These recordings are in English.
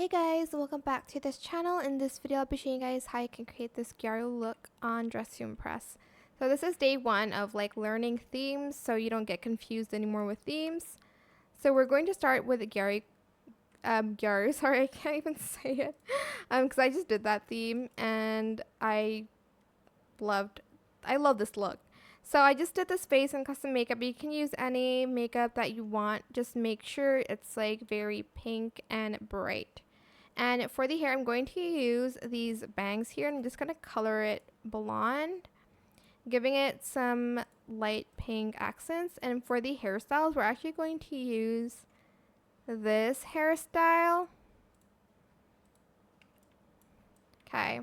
Hey guys, welcome back to this channel. In this video, I'll be showing you guys how you can create this Gyaru look on Dress to Impress. So this is day one of learning themes, so you don't get confused anymore with themes. So we're going to start with Gyaru. Sorry, I can't even say it. Because I just did that theme and I love this look. So I just did this face and custom makeup. You can use any makeup that you want. Just make sure it's very pink and bright. And for the hair, I'm going to use these bangs here. I'm just going to color it blonde, giving it some light pink accents. And for the hairstyles, we're actually going to use this hairstyle. Okay.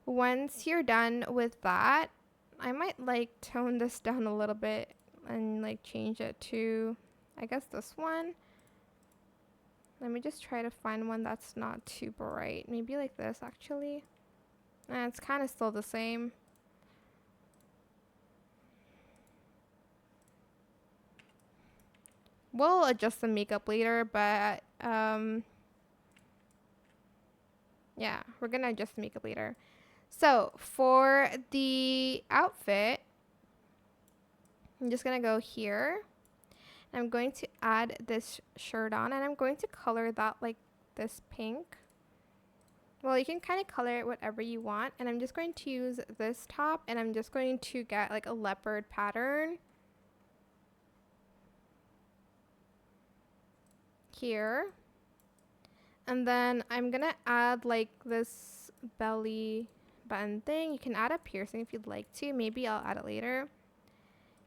Once you're done with that, I might tone this down a little bit and change it to, I guess, this one. Let me just try to find one that's not too bright. Maybe like this, actually. It's kind of still the same. We'll adjust the makeup later, but yeah, we're gonna adjust the makeup later. So for the outfit, I'm just gonna go here. I'm going to add this shirt on, and I'm going to color that like this pink. Well, you can kind of color it whatever you want, and I'm just going to use this top, and I'm just going to get like a leopard pattern here. And then I'm gonna add like this belly button thing. You can add a piercing if you'd like to. Maybe I'll add it later.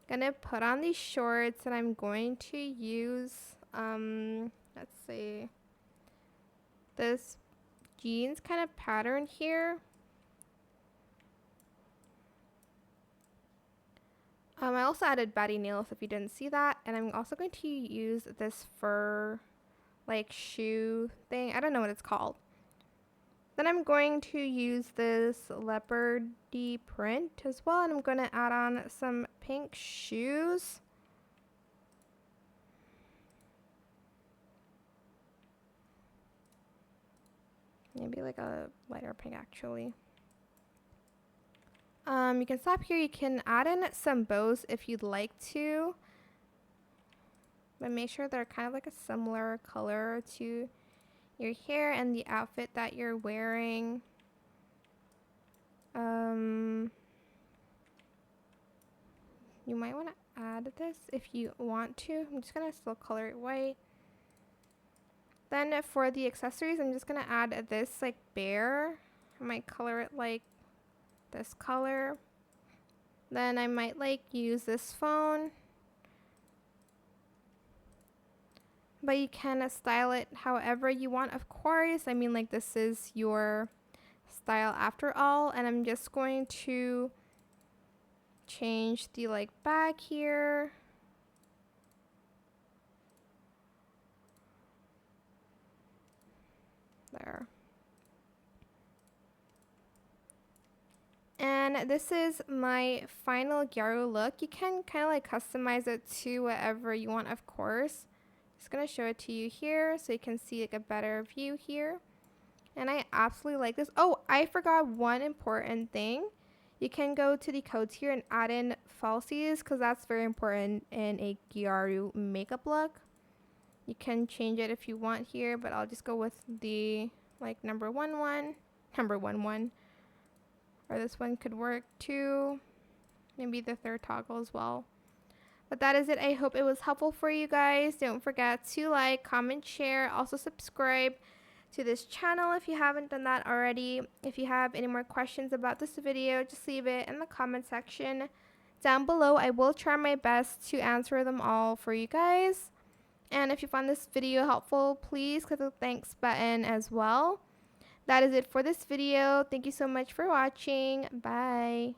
Gonna put on these shorts, and I'm going to use let's see, this jeans kind of pattern here. I also added batty nails if you didn't see that, and I'm also going to use this fur shoe thing. I don't know what it's called. Then I'm going to use this leopardy print as well, and I'm going to add on some pink shoes. Maybe like a lighter pink, actually. You can stop here. You can add in some bows if you'd like to, but make sure they're kind of like a similar color to your hair and the outfit that you're wearing. You might want to add this if you want to. I'm just gonna still color it white. Then for the accessories, I'm just gonna add this bear. I might color it like this color. Then I might use this phone. But you can style it however you want, of course. I mean, this is your style after all. And I'm just going to change the bag here. There. And this is my final Gyaru look. You can kind of customize it to whatever you want, of course. Just gonna show it to you here so you can see a better view here. And I absolutely like this. Oh, I forgot one important thing. You can go to the codes here and add in falsies, because that's very important in a Gyaru makeup look. You can change it if you want here, but I'll just go with the number one, or this one could work too. Maybe the third toggle as well. But that is it. I hope it was helpful for you guys. Don't forget to like, comment, share. Also subscribe to this channel if you haven't done that already. If you have any more questions about this video, just leave it in the comment section down below. I will try my best to answer them all for you guys. And if you found this video helpful, please click the thanks button as well. That is it for this video. Thank you so much for watching. Bye.